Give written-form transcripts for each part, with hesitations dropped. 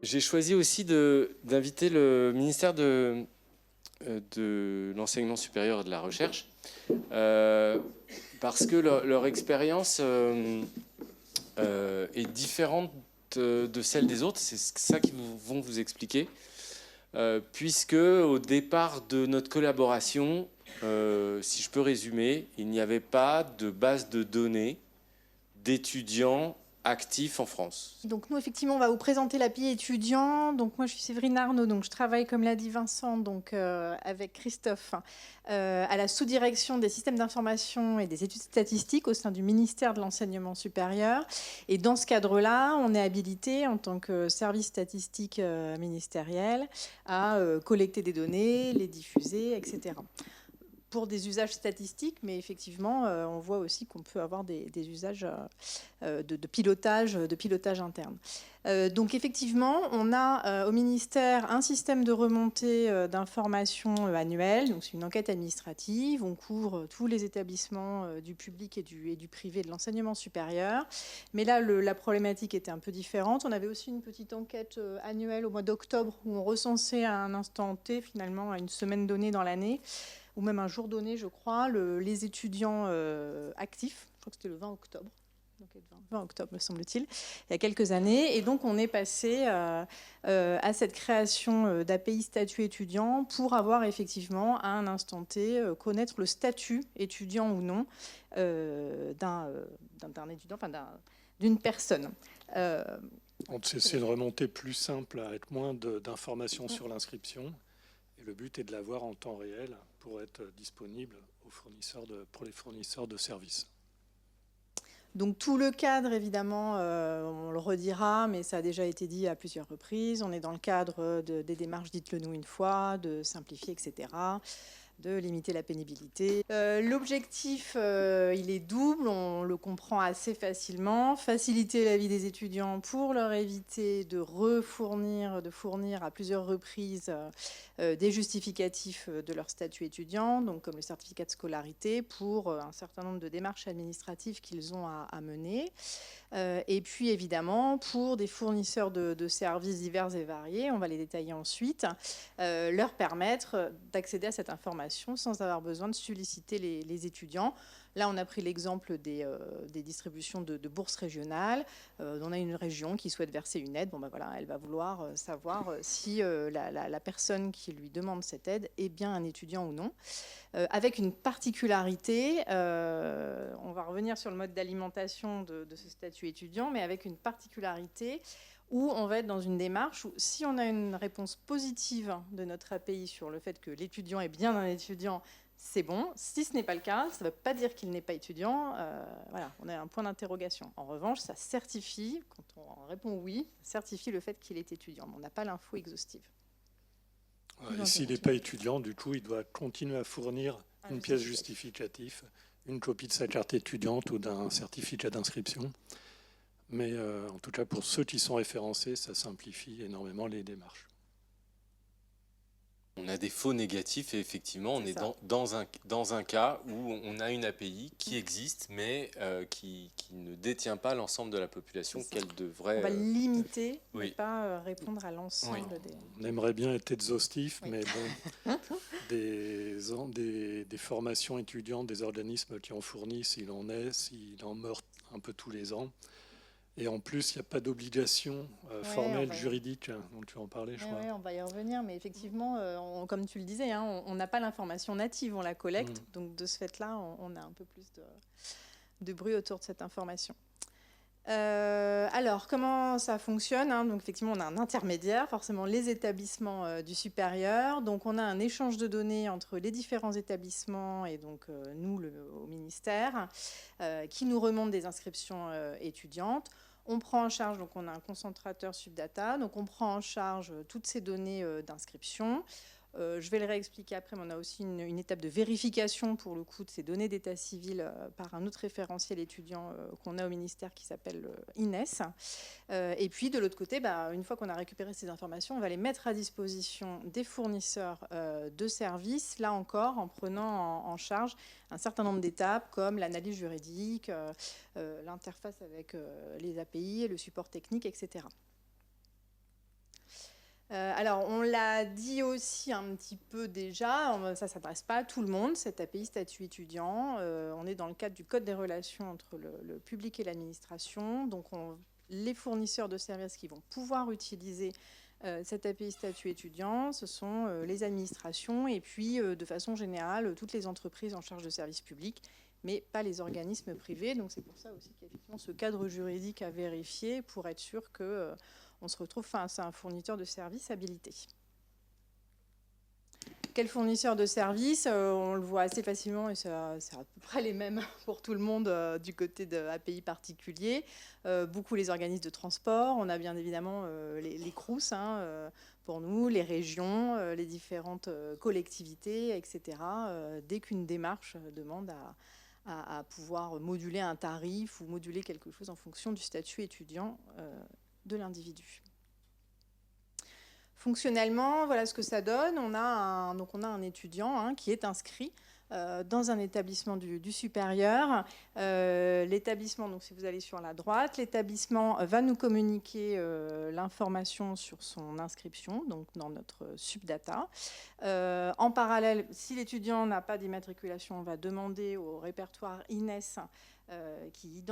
J'ai choisi aussi d'inviter le ministère de l'enseignement supérieur et de la recherche, parce que leur expérience est différente de celle des autres. C'est ça qu'ils vont vous expliquer, puisque au départ de notre collaboration, si je peux résumer, il n'y avait pas de base de données d'étudiants actifs en France. Donc nous, effectivement, on va vous présenter l'API étudiant. Donc moi, je suis Séverine Arnaud, donc je travaille, comme l'a dit Vincent, donc, avec Christophe, à la sous-direction des systèmes d'information et des études statistiques au sein du ministère de l'Enseignement supérieur. Et dans ce cadre-là, on est habilité en tant que service statistique ministériel à collecter des données, les diffuser, etc. Pour des usages statistiques, mais effectivement, on voit aussi qu'on peut avoir des usages de pilotage interne. Donc effectivement, on a au ministère un système de remontée d'informations annuelle. Donc c'est une enquête administrative. On couvre tous les établissements du public et du privé de l'enseignement supérieur. Mais là, la problématique était un peu différente. On avait aussi une petite enquête annuelle au mois d'octobre où on recensait à un instant T, finalement, à une semaine donnée dans l'année, ou même un jour donné, je crois, les étudiants actifs. Je crois que c'était le 20 octobre. Donc, 20 octobre, me semble-t-il, il y a quelques années. Et donc, on est passé à cette création d'API statut étudiant pour avoir effectivement, à un instant T, connaître le statut étudiant ou non d'un étudiant, enfin d'une personne. C'est une remontée plus simple, à être moins d'informations sur l'inscription. Et le but est de l'avoir en temps réel pour être disponible pour les fournisseurs de services. Donc tout le cadre, évidemment, on le redira, mais ça a déjà été dit à plusieurs reprises. On est dans le cadre des démarches dites-le nous une fois, de simplifier, etc., de limiter la pénibilité. L'objectif, il est double, on le comprend assez facilement. Faciliter la vie des étudiants pour leur éviter de fournir à plusieurs reprises des justificatifs de leur statut étudiant, donc comme le certificat de scolarité, pour un certain nombre de démarches administratives qu'ils ont à mener. Et puis évidemment, pour des fournisseurs de services divers et variés, on va les détailler ensuite, leur permettre d'accéder à cette information sans avoir besoin de solliciter les étudiants. Là, on a pris l'exemple des distributions de bourses régionales. On a une région qui souhaite verser une aide. Bon, ben voilà, elle va vouloir savoir si la personne qui lui demande cette aide est bien un étudiant ou non. Avec une particularité, on va revenir sur le mode d'alimentation de ce statut étudiant, mais avec une particularité où on va être dans une démarche où, si on a une réponse positive de notre API sur le fait que l'étudiant est bien un étudiant, c'est bon. Si ce n'est pas le cas, ça ne veut pas dire qu'il n'est pas étudiant. Voilà, on a un point d'interrogation. En revanche, ça certifie, quand on répond oui, ça certifie le fait qu'il est étudiant. Mais on n'a pas l'info exhaustive. Et s'il n'est pas étudiant, du coup, il doit continuer à fournir une pièce justificative, une copie de sa carte étudiante ou d'un certificat d'inscription. Mais en tout cas, pour ceux qui sont référencés, ça simplifie énormément les démarches. On a des faux négatifs et effectivement, on est dans un cas où on a une API qui existe, mais qui ne détient pas l'ensemble de la population qu'elle devrait... On va limiter, mais pas répondre à l'ensemble des... On aimerait bien être exhaustif, mais bon, des formations étudiantes, des organismes qui en fournissent, il en meurt un peu tous les ans. Et en plus, il n'y a pas d'obligation formelle, juridique, dont tu en parlais, je crois. Oui, on va y revenir, mais effectivement, comme tu le disais, hein, on n'a pas l'information native, on la collecte, donc de ce fait-là, on a un peu plus de bruit autour de cette information. Alors, comment ça fonctionne, hein? Donc, effectivement, on a un intermédiaire, forcément les établissements du supérieur. Donc, on a un échange de données entre les différents établissements et donc nous, au ministère, qui nous remonte des inscriptions étudiantes. On prend en charge, donc on a un concentrateur Subdata, donc on prend en charge toutes ces données d'inscription. Je vais le réexpliquer après, mais on a aussi une étape de vérification pour le coup de ces données d'état civil par un autre référentiel étudiant qu'on a au ministère qui s'appelle INES. Et puis de l'autre côté, une fois qu'on a récupéré ces informations, on va les mettre à disposition des fournisseurs de services, là encore en prenant en charge un certain nombre d'étapes comme l'analyse juridique, l'interface avec les API, le support technique, etc. Alors, on l'a dit aussi un petit peu déjà, ça ne s'adresse pas à tout le monde, cette API statut étudiant. On est dans le cadre du Code des relations entre le public et l'administration. Donc, les fournisseurs de services qui vont pouvoir utiliser cette API statut étudiant, ce sont les administrations et puis, de façon générale, toutes les entreprises en charge de services publics, mais pas les organismes privés. Donc, c'est pour ça aussi qu'il y a effectivement ce cadre juridique à vérifier pour être sûr que on se retrouve face à un fournisseur de services habilité. Quel fournisseur de services? On le voit assez facilement et c'est à peu près les mêmes pour tout le monde du côté de API particulier. Beaucoup les organismes de transport. On a bien évidemment les CROUS pour nous, les régions, les différentes collectivités, etc. Dès qu'une démarche demande à pouvoir moduler un tarif ou moduler quelque chose en fonction du statut étudiant de l'individu. Fonctionnellement, voilà ce que ça donne. On a un étudiant qui est inscrit dans un établissement du supérieur. L'établissement, donc si vous allez sur la droite, l'établissement va nous communiquer l'information sur son inscription, donc dans notre subdata. En parallèle, si l'étudiant n'a pas d'immatriculation, on va demander au répertoire INES qui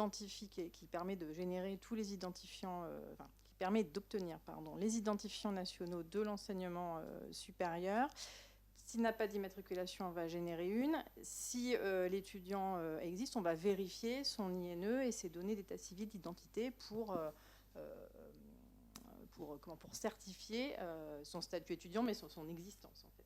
permet de générer tous les identifiants, qui permet d'obtenir les identifiants nationaux de l'enseignement supérieur. S'il n'a pas d'immatriculation, on va générer une. Si l'étudiant existe, on va vérifier son INE et ses données d'état civil d'identité pour certifier son statut étudiant, mais son existence en fait.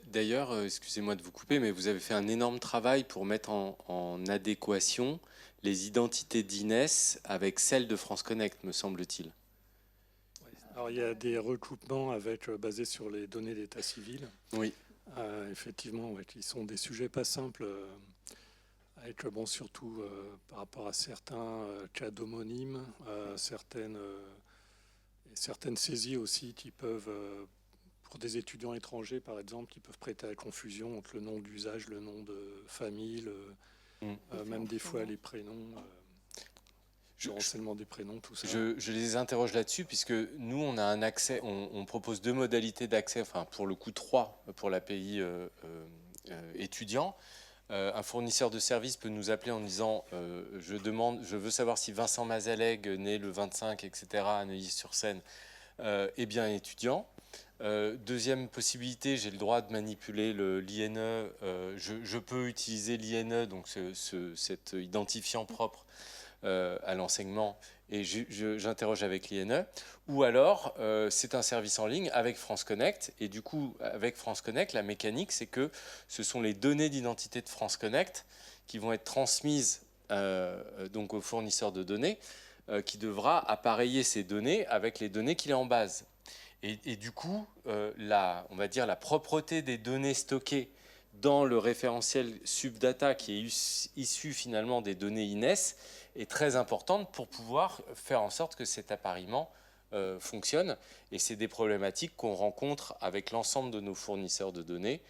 D'ailleurs, excusez-moi de vous couper, mais vous avez fait un énorme travail pour mettre en adéquation les identités d'INES avec celles de France Connect, me semble-t-il. Alors, il y a des recoupements basés sur les données d'état civil. Oui. Effectivement, qui sont des sujets pas simples, surtout par rapport à certains cas d'homonymes, certaines saisies aussi qui peuvent... pour des étudiants étrangers, par exemple, qui peuvent prêter à la confusion entre le nom d'usage, le nom de famille, même des fois les prénoms, le renseignement des prénoms, tout ça. Je les interroge là-dessus, puisque nous, on a un accès, on propose 2 modalités d'accès, enfin pour le coup 3 pour l'API étudiant. Un fournisseur de services peut nous appeler en disant je veux savoir si Vincent Mazaleg, né le 25, etc., à Neuilly-sur-Seine, est bien étudiant. Deuxième possibilité, j'ai le droit de manipuler l'INE. Je peux utiliser l'INE, donc cet identifiant propre à l'enseignement, et j'interroge avec l'INE. Ou alors, c'est un service en ligne avec France Connect. Et du coup, avec France Connect, la mécanique, c'est que ce sont les données d'identité de France Connect qui vont être transmises donc au fournisseur de données, qui devra appareiller ces données avec les données qu'il a en base. Et du coup, on va dire la propreté des données stockées dans le référentiel subdata qui est issu finalement des données INES est très importante pour pouvoir faire en sorte que cet appariement fonctionne. Et c'est des problématiques qu'on rencontre avec l'ensemble de nos fournisseurs de données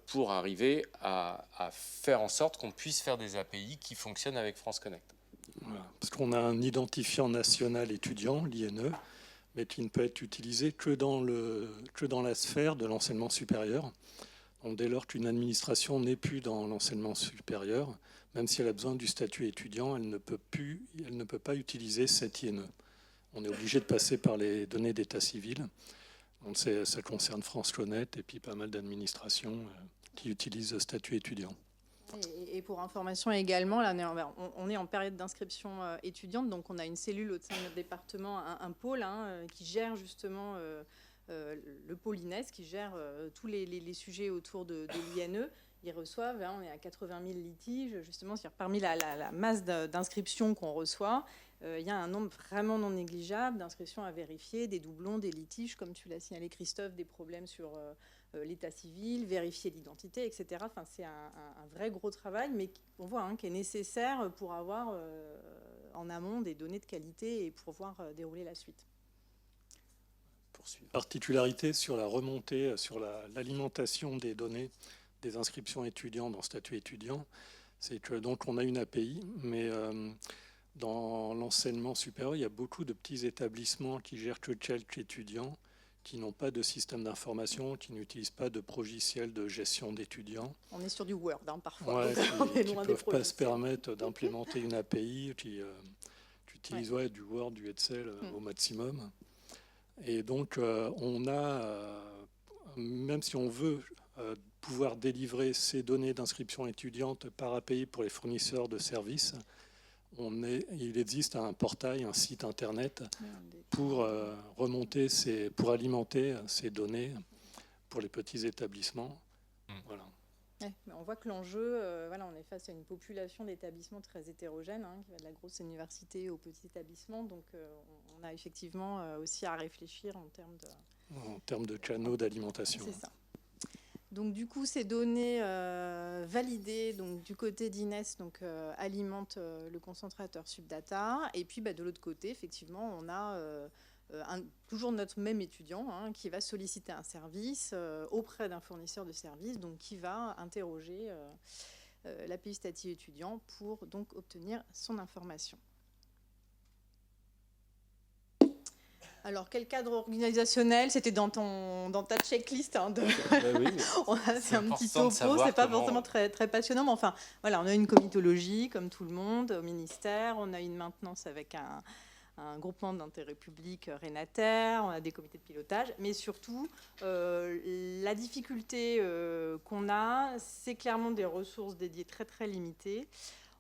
pour arriver à faire en sorte qu'on puisse faire des API qui fonctionnent avec France Connect. Voilà, parce qu'on a un identifiant national étudiant, l'INE, mais qui ne peut être utilisé que dans la sphère de l'enseignement supérieur. Donc, dès lors qu'une administration n'est plus dans l'enseignement supérieur, même si elle a besoin du statut étudiant, elle ne peut pas utiliser cet INE. On est obligé de passer par les données d'état civil. Donc, ça concerne France Connect et puis pas mal d'administrations qui utilisent le statut étudiant. Et pour information également, là, on est en période d'inscription étudiante, donc on a une cellule au sein de notre département, un pôle qui gère justement le pôle INES, qui gère tous les sujets autour de l'INE. Ils reçoivent, on est à 80 000 litiges, justement, parmi la masse d'inscriptions qu'on reçoit, il y a un nombre vraiment non négligeable d'inscriptions à vérifier, des doublons, des litiges, comme tu l'as signalé Christophe, des problèmes sur l'état civil, vérifier l'identité, etc. Enfin, c'est un vrai gros travail, mais on voit qui est nécessaire pour avoir en amont des données de qualité et pour pouvoir dérouler la suite. Particularité sur la remontée, sur l'alimentation des données des inscriptions étudiantes dans statut étudiant, c'est que donc on a une API, mais dans l'enseignement supérieur, il y a beaucoup de petits établissements qui gèrent que quelques étudiants, qui n'ont pas de système d'information, qui n'utilisent pas de logiciel de gestion d'étudiants. On est sur du Word parfois. Ouais, qui ne peuvent pas se permettre d'implémenter une API, qui utilisent du Word, du Excel au maximum. Et donc, on a, même si on veut pouvoir délivrer ces données d'inscription étudiante par API pour les fournisseurs de services, il existe un portail, un site internet pour remonter, pour alimenter ces données pour les petits établissements. Voilà. Ouais, mais on voit que l'enjeu, on est face à une population d'établissements très hétérogène, qui va de la grosse université au petit établissement. Donc, on a effectivement aussi à réfléchir en termes de canaux d'alimentation. C'est ça. Donc, du coup, ces données validées donc, du côté d'Ines alimentent le concentrateur Subdata. Et puis, de l'autre côté, effectivement, on a toujours notre même étudiant qui va solliciter un service auprès d'un fournisseur de services, donc qui va interroger l'API statut étudiant pour donc obtenir son information. Alors, quel cadre organisationnel? C'était dans ta checklist. Oui, on a fait un petit topo, c'est pas forcément très, très passionnant, mais enfin, voilà, on a une comitologie, comme tout le monde, au ministère. On a une maintenance avec un groupement d'intérêt public RENATER, on a des comités de pilotage, mais surtout, la difficulté qu'on a, c'est clairement des ressources dédiées très, très limitées.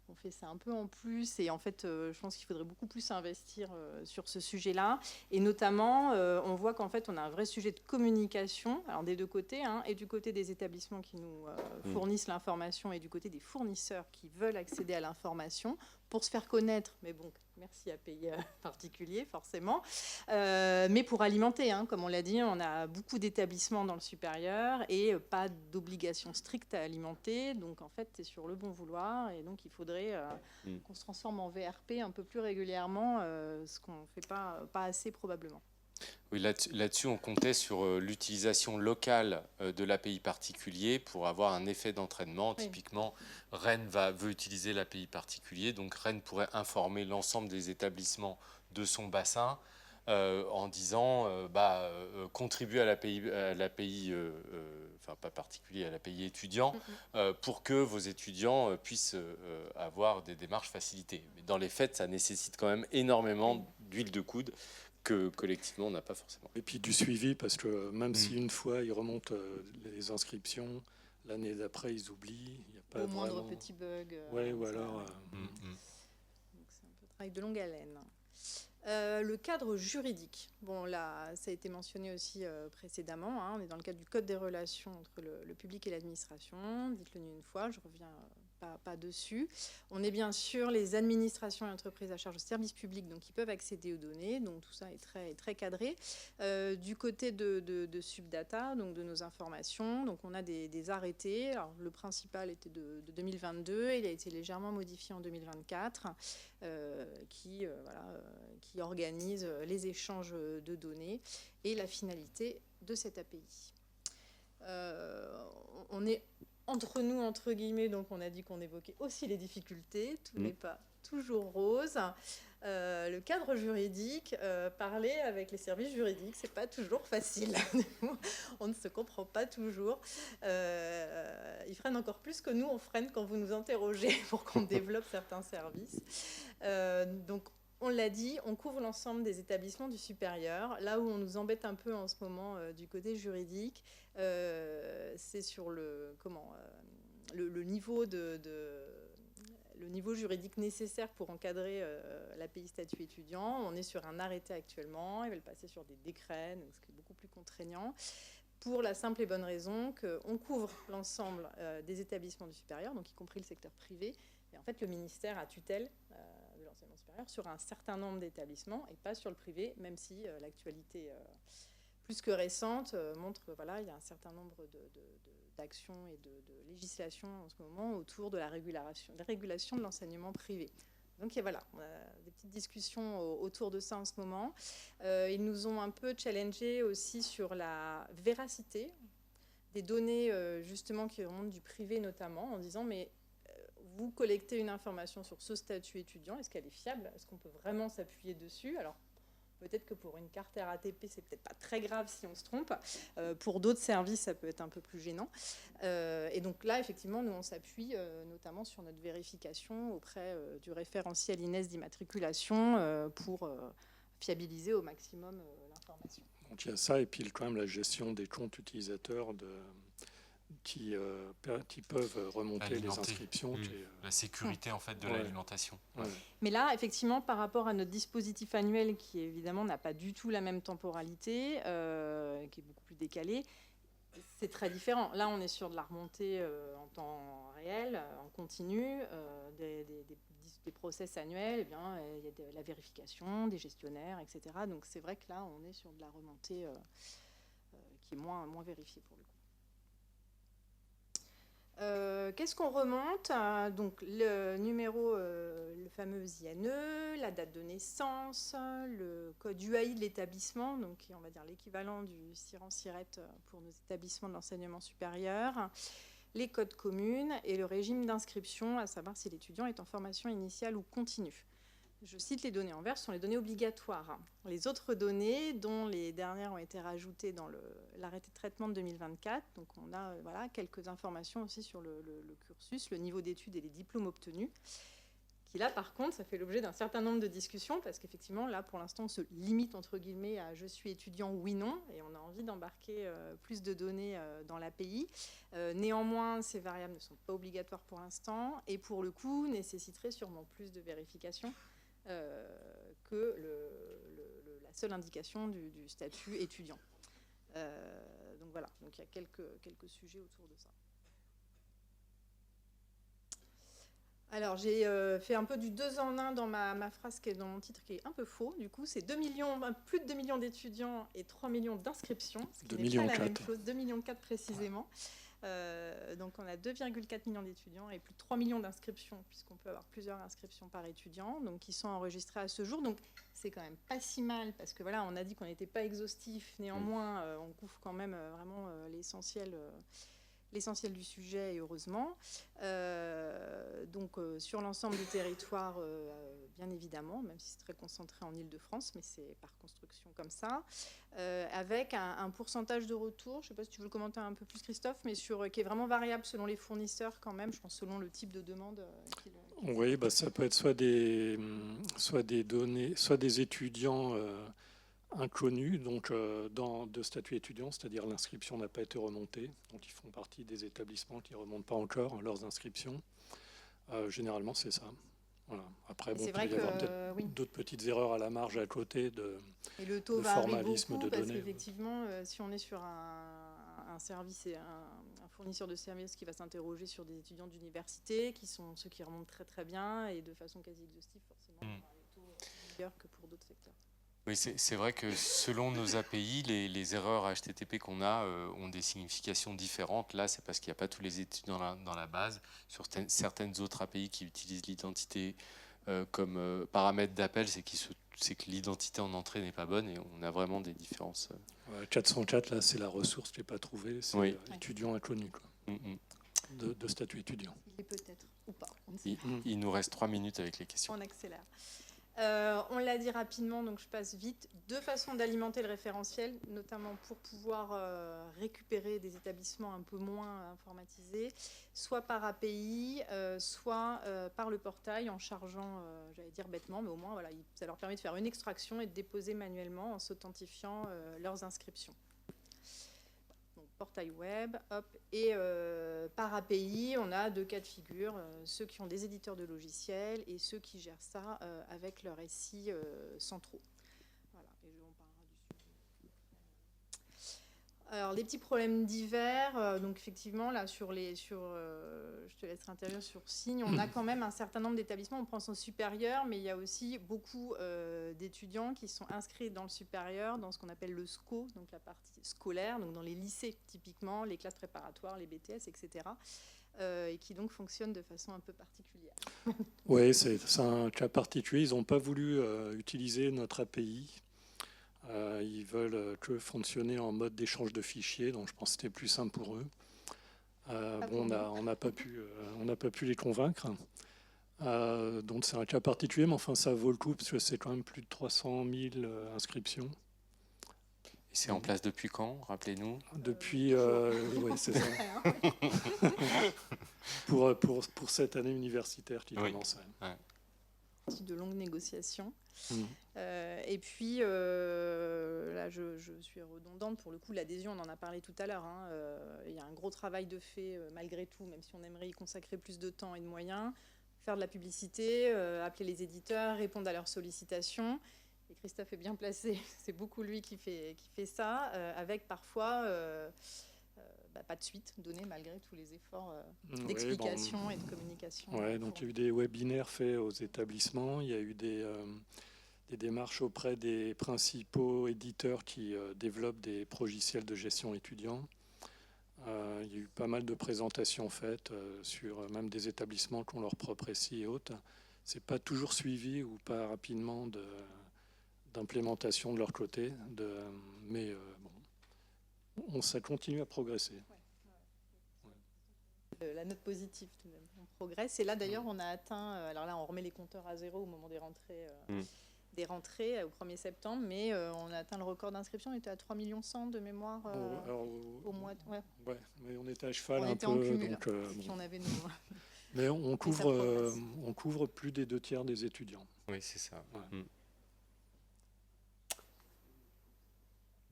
On fait ça un peu en plus et en fait, je pense qu'il faudrait beaucoup plus investir sur ce sujet-là. Et notamment, on voit qu'en fait, on a un vrai sujet de communication, alors des deux côtés, et du côté des établissements qui nous fournissent l'information et du côté des fournisseurs qui veulent accéder à l'information pour se faire connaître. Mais bon, merci à pays particuliers, forcément. Mais pour alimenter, comme on l'a dit, on a beaucoup d'établissements dans le supérieur et pas d'obligation stricte à alimenter. Donc, en fait, c'est sur le bon vouloir. Et donc, il faudrait qu'on se transforme en VRP un peu plus régulièrement, ce qu'on ne fait pas assez probablement. Oui, là-dessus, on comptait sur l'utilisation locale de l'API particulier pour avoir un effet d'entraînement. Oui. Typiquement, Rennes veut utiliser l'API particulier, donc Rennes pourrait informer l'ensemble des établissements de son bassin en disant contribuez à l'API, enfin pas particulier, à l'API étudiant, pour que vos étudiants puissent avoir des démarches facilitées. Mais dans les faits, ça nécessite quand même énormément d'huile de coude que collectivement on n'a pas forcément. Et puis du suivi, parce que même si une fois ils remontent les inscriptions, l'année d'après ils oublient, il n'y a pas au moindre petit bug. Ouais, ou alors. Donc c'est un peu de travail de longue haleine. Le cadre juridique, bon là, ça a été mentionné aussi précédemment. On est dans le cadre du code des relations entre le public et l'administration. Dites-le une fois, je reviens pas dessus. On est bien sûr les administrations et entreprises à charge de services publics, donc qui peuvent accéder aux données. Donc tout ça est très, très cadré. Du côté de Subdata, donc de nos informations, donc on a des arrêtés. Alors, le principal était de 2022, il a été légèrement modifié en 2024, qui organise les échanges de données et la finalité de cette API. On est entre nous, entre guillemets, donc on a dit qu'on évoquait aussi les difficultés, tout n'est pas toujours rose. Le cadre juridique, parler avec les services juridiques, c'est pas toujours facile. On ne se comprend pas toujours. Ils freinent encore plus que nous, on freine quand vous nous interrogez pour qu'on développe certains services. Donc, on l'a dit, on couvre l'ensemble des établissements du supérieur. Là où on nous embête un peu en ce moment du côté juridique, c'est sur le niveau le niveau juridique nécessaire pour encadrer l'API statut étudiant. On est sur un arrêté actuellement, ils veulent passer sur des décrets, donc ce qui est beaucoup plus contraignant, pour la simple et bonne raison qu'on couvre l'ensemble des établissements du supérieur, donc y compris le secteur privé. Et en fait, le ministère a tutelle de l'enseignement supérieur sur un certain nombre d'établissements et pas sur le privé, même si l'actualité plus que récente montre qu'il y a un certain nombre d'actions et de législations en ce moment autour de la régulation de l'enseignement privé. Donc voilà, on a des petites discussions autour de ça en ce moment. Ils nous ont un peu challengé aussi sur la véracité des données justement qui remontent du privé notamment, en disant mais vous collectez une information sur ce statut étudiant, est-ce qu'elle est fiable? Est-ce qu'on peut vraiment s'appuyer dessus? Alors, peut-être que pour une carte RATP, c'est peut-être pas très grave si on se trompe. Pour d'autres services, ça peut être un peu plus gênant. Et donc là, effectivement, nous, on s'appuie notamment sur notre vérification auprès du référentiel INES d'immatriculation pour fiabiliser au maximum l'information. Donc il y a ça, et puis quand même la gestion des comptes utilisateurs qui peuvent remonter les Alimenter. inscriptions. La sécurité en fait de Ouais. l'alimentation. Ouais. Mais là, effectivement, par rapport à notre dispositif annuel, qui évidemment n'a pas du tout la même temporalité, qui est beaucoup plus décalé, c'est très différent. Là, on est sur de la remontée en temps réel, en continu, des process annuels. Eh bien, il y a de la vérification, des gestionnaires, etc. Donc, c'est vrai que là, on est sur de la remontée qui est moins vérifiée pour le coup. Qu'est-ce qu'on remonte? Donc le numéro, le fameux INE, la date de naissance, le code UAI de l'établissement, donc qui est, on va dire, l'équivalent du CIRAN-CIRET pour nos établissements de l'enseignement supérieur, les codes communes et le régime d'inscription, à savoir si l'étudiant est en formation initiale ou continue. Je cite les données en vert, ce sont les données obligatoires. Les autres données, dont les dernières ont été rajoutées dans l'arrêté de traitement de 2024, donc on a quelques informations aussi sur le cursus, le niveau d'études et les diplômes obtenus, qui là par contre, ça fait l'objet d'un certain nombre de discussions, parce qu'effectivement là pour l'instant on se limite entre guillemets à je suis étudiant oui non, et on a envie d'embarquer plus de données dans l'API. Néanmoins, ces variables ne sont pas obligatoires pour l'instant, et pour le coup nécessiteraient sûrement plus de vérification que la seule indication du statut étudiant. Donc voilà, donc il y a quelques sujets autour de ça. Alors j'ai fait un peu du 2 en 1 dans ma phrase qui est dans mon titre, qui est un peu faux. Du coup, c'est plus de 2 millions d'étudiants et 3 millions d'inscriptions, ce qui n'est pas la même chose, 2,4 millions précisément. Donc on a 2,4 millions d'étudiants et plus de 3 millions d'inscriptions, puisqu'on peut avoir plusieurs inscriptions par étudiant, donc qui sont enregistrées à ce jour. Donc c'est quand même pas si mal, parce que voilà, on a dit qu'on n'était pas exhaustif, néanmoins on couvre quand même vraiment l'essentiel du sujet, et heureusement. Donc sur l'ensemble du territoire, bien évidemment, même si c'est très concentré en Île-de-France, mais c'est par construction comme ça, avec un pourcentage de retour, je ne sais pas si tu veux le commenter un peu plus Christophe, mais qui est vraiment variable selon les fournisseurs quand même, je pense selon le type de demande. Oui, ça peut être soit des données, soit des étudiants inconnus, donc de statut étudiant, c'est-à-dire l'inscription n'a pas été remontée, donc ils font partie des établissements qui ne remontent pas encore leurs inscriptions. Généralement, c'est ça. Voilà. Après, il peut y avoir peut-être d'autres petites erreurs à la marge à côté et le taux de varie formalisme beaucoup, de parce données. qu'effectivement, si on est sur un service et un fournisseur de services qui va s'interroger sur des étudiants d'université, qui sont ceux qui remontent très très bien et de façon quasi exhaustive, forcément, on aura des taux meilleurs que pour d'autres secteurs. Oui, c'est vrai que selon nos API, les erreurs HTTP qu'on a ont des significations différentes. Là, c'est parce qu'il n'y a pas tous les étudiants dans la base. Sur certaines autres API qui utilisent l'identité comme paramètre d'appel, c'est que l'identité en entrée n'est pas bonne, et on a vraiment des différences. 404, là, c'est la ressource qui n'est pas trouvée, c'est Oui. étudiant inconnu, quoi. De statut étudiant. Il est peut-être, ou pas. Il nous reste 3 minutes avec les questions. On accélère. On l'a dit rapidement, donc je passe vite. 2 façons d'alimenter le référentiel, notamment pour pouvoir récupérer des établissements un peu moins informatisés, soit par API, soit par le portail en chargeant, j'allais dire bêtement, mais au moins voilà, ça leur permet de faire une extraction et de déposer manuellement en s'authentifiant leurs inscriptions. Donc, portail web, hop, et par API, on a 2 cas de figure, ceux qui ont des éditeurs de logiciels et ceux qui gèrent ça avec leur SI centraux. Voilà, et on parlera dessus. Alors, les petits problèmes divers, donc effectivement, là, je te laisserai intervenir sur Signe, on a quand même un certain nombre d'établissements, on pense au supérieur, mais il y a aussi beaucoup d'étudiants qui sont inscrits dans le supérieur, dans ce qu'on appelle le SCO, donc la partie scolaire, donc dans les lycées typiquement, les classes préparatoires, les BTS, etc., et qui donc fonctionnent de façon un peu particulière. Oui, c'est un cas particulier, ils n'ont pas voulu utiliser notre API. Ils veulent que fonctionner en mode d'échange de fichiers, donc je pense que c'était plus simple pour eux. Bon, on n'a pas pu les convaincre. Donc c'est un cas particulier, mais enfin ça vaut le coup parce que c'est quand même plus de 300 000 inscriptions. Et c'est en place depuis quand, rappelez-nous? Depuis, oui, c'est ça. pour cette année universitaire qui commence. De longues négociations. Mmh. Et puis, là, je suis redondante. Pour le coup, l'adhésion, on en a parlé tout à l'heure. Il y a un gros travail de fait, malgré tout, même si on aimerait y consacrer plus de temps et de moyens. Faire de la publicité, appeler les éditeurs, répondre à leurs sollicitations. Et Christophe est bien placé. C'est beaucoup lui qui fait ça, avec parfois pas de suite donnée, malgré tous les efforts d'explication et de communication. Ouais, donc il y a eu des webinaires faits aux établissements. Il y a eu des démarches auprès des principaux éditeurs qui développent des logiciels de gestion étudiant. Il y a eu pas mal de présentations faites sur même des établissements qui ont leur propre SI et autres. C'est pas toujours suivi ou pas rapidement d'implémentation de leur côté, mais bon, ça continue à progresser. La note positive, tout de même. On progresse. Et là, d'ailleurs, on a atteint... alors là, on remet les compteurs à zéro au moment des rentrées au 1er septembre, mais on a atteint le record d'inscription. On était à 3 100 000 de mémoire au mois de... Ouais, mais on était à cheval on un était peu. En cumul, donc, puis on avait mais on couvre plus des 2/3 des étudiants. Oui, c'est ça. Ouais.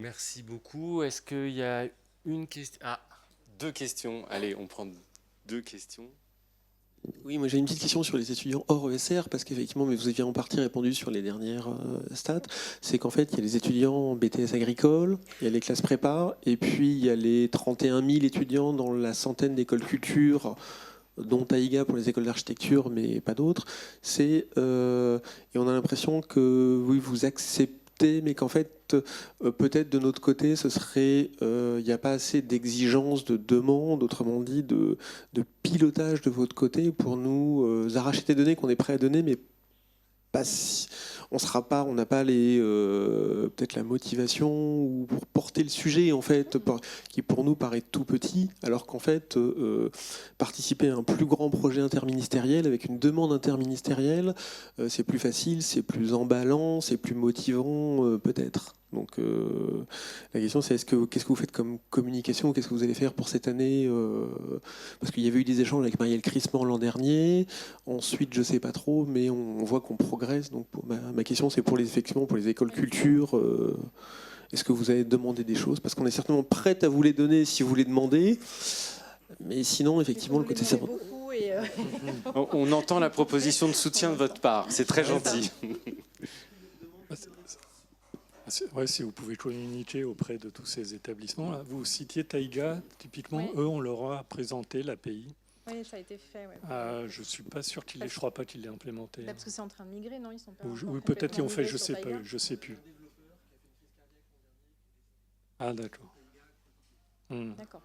Merci beaucoup. Est-ce qu'il y a une question? Ah, 2 questions. Allez, on prend 2 questions. Oui, moi j'ai une petite question sur les étudiants hors ESR, parce qu'effectivement, mais vous aviez en partie répondu sur les dernières stats, c'est qu'en fait, il y a les étudiants BTS agricole, il y a les classes prépa, et puis il y a les 31 000 étudiants dans la centaine d'écoles culture, dont Taïga pour les écoles d'architecture, mais pas d'autres. Et on a l'impression que oui, vous acceptez, mais qu'en fait, peut-être de notre côté, ce serait, il n'y a pas assez d'exigences, de demande, autrement dit, de pilotage de votre côté pour nous arracher des données qu'on est prêt à donner, mais pas si, on n'a pas les peut-être la motivation ou pour porter le sujet en fait, qui pour nous paraît tout petit, alors qu'en fait participer à un plus grand projet interministériel avec une demande interministérielle, c'est plus facile, c'est plus emballant, c'est plus motivant peut-être. Donc la question c'est qu'est-ce que vous faites comme communication, qu'est-ce que vous allez faire pour cette année, parce qu'il y avait eu des échanges avec Marielle Crissement l'an dernier, ensuite je sais pas trop, mais on voit qu'on progresse. Donc ma question c'est pour les écoles culture, est-ce que vous avez demandé des choses, parce qu'on est certainement prêt à vous les donner si vous les demandez, mais sinon effectivement le côté c'est on entend la proposition de soutien de votre part, c'est très gentil. Ouais, si vous pouvez communiquer auprès de tous ces établissements. Là. Vous citiez Taïga, typiquement, oui. Eux, on leur a présenté l'API. Oui, ça a été fait. Ouais. Je ne suis pas sûr je ne crois pas qu'ils l'aient implémenté. Là, parce que c'est en train de migrer, non? Ils sont pas oui, peut-être qu'ils ont fait, je ne sais pas, je sais plus. Ah, d'accord. D'accord.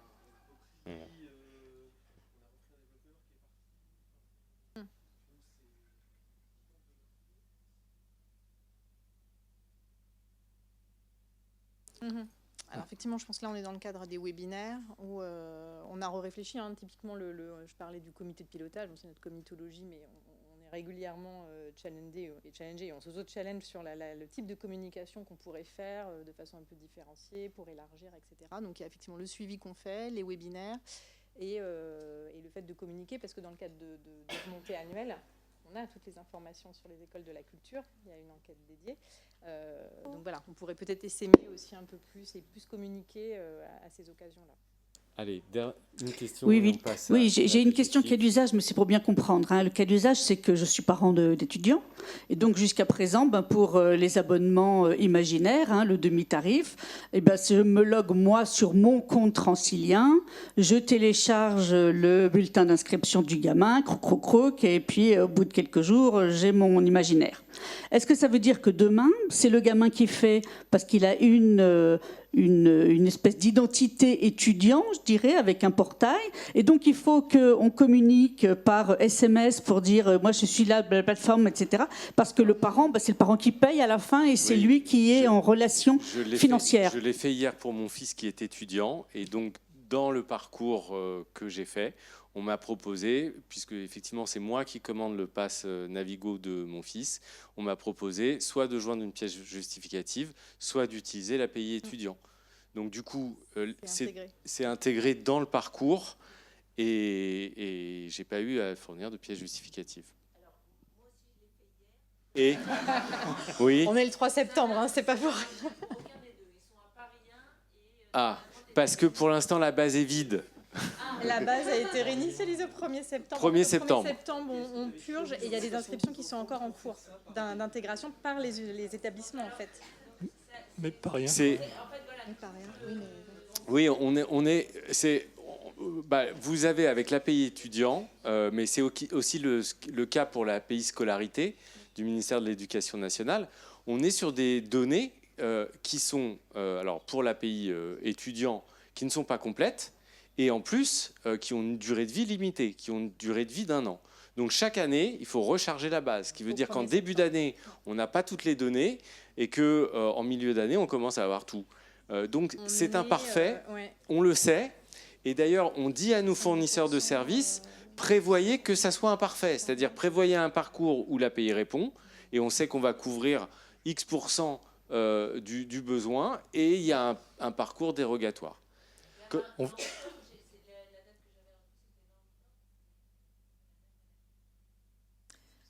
Alors effectivement, je pense que là on est dans le cadre des webinaires où on a réfléchi. Typiquement, je parlais du comité de pilotage, c'est notre comitologie, mais on est régulièrement challengé et on s'auto-challenge sur le type de communication qu'on pourrait faire de façon un peu différenciée pour élargir, etc. Donc il y a effectivement le suivi qu'on fait, les webinaires et le fait de communiquer, parce que dans le cadre de remontée annuelle, on a toutes les informations sur les écoles de la culture, il y a une enquête dédiée. Donc voilà, on pourrait peut-être essaimer aussi un peu plus et plus communiquer à ces occasions-là. Allez, une question. Oui, j'ai une question cas d'usage, mais c'est pour bien comprendre. Le cas d'usage, c'est que je suis parent d'étudiants. Et donc, jusqu'à présent, pour les abonnements imaginaires, le demi-tarif, je me logue, moi, sur mon compte Transilien. Je télécharge le bulletin d'inscription du gamin, croc, et puis, au bout de quelques jours, j'ai mon imaginaire. Est-ce que ça veut dire que demain, c'est le gamin qui fait, parce qu'il a une espèce d'identité étudiant, je dirais, avec un portail, et donc il faut qu'on communique par SMS pour dire moi je suis là, la plateforme, etc. Parce que le parent, c'est le parent qui paye à la fin et c'est lui qui est en relation financière. Je l'ai fait hier pour mon fils qui est étudiant, et donc dans le parcours que j'ai fait, on m'a proposé, puisque effectivement c'est moi qui commande le pass Navigo de mon fils, on m'a proposé soit de joindre une pièce justificative, soit d'utiliser l'API étudiant. Donc du coup, c'est intégré dans le parcours et j'ai pas eu à fournir de pièce justificative. Et oui. On est le 3 septembre, hein, c'est pas pour rien. Ah, parce que pour l'instant la base est vide. La base a été réinitialisée au 1er septembre. 1er septembre. Le 1er septembre, on purge et il y a des inscriptions qui sont encore en cours d'intégration par les établissements en fait. Mais pas rien. Oui, vous avez avec l'API étudiant, mais c'est aussi le cas pour l'API scolarité du ministère de l'Éducation nationale. On est sur des données qui sont, alors pour l'API étudiant, qui ne sont pas complètes, et en plus, qui ont une durée de vie limitée, qui ont une durée de vie d'1 an. Donc chaque année, il faut recharger la base, ce qui veut dire qu'en début d'année, on n'a pas toutes les données, et qu'en milieu d'année, on commence à avoir tout. Donc c'est imparfait, on le sait, et d'ailleurs, on dit à nos fournisseurs de services, prévoyez que ça soit imparfait, c'est-à-dire prévoyez un parcours où l'API répond, et on sait qu'on va couvrir X% du besoin, et il y a un parcours dérogatoire.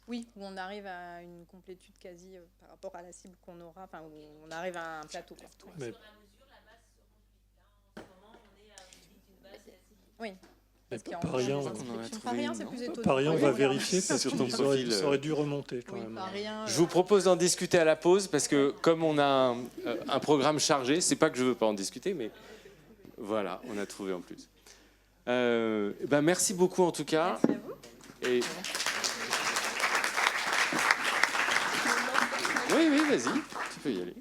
Oui, où on arrive à une complétude quasi par rapport à la cible qu'on aura, enfin où on arrive à un plateau. Mais... Oui. Par rien, c'est plus étonnant. Par rien, on va vérifier parce sur ton qu'ils profil, auraient dû remonter quand Oui, même. par rien, Je vous propose d'en discuter à la pause, parce que comme on a un programme chargé, c'est pas que je veux pas en discuter, mais voilà, on a trouvé en plus. Merci beaucoup en tout cas. Merci à vous. Et... Oui, vas-y, tu peux y aller.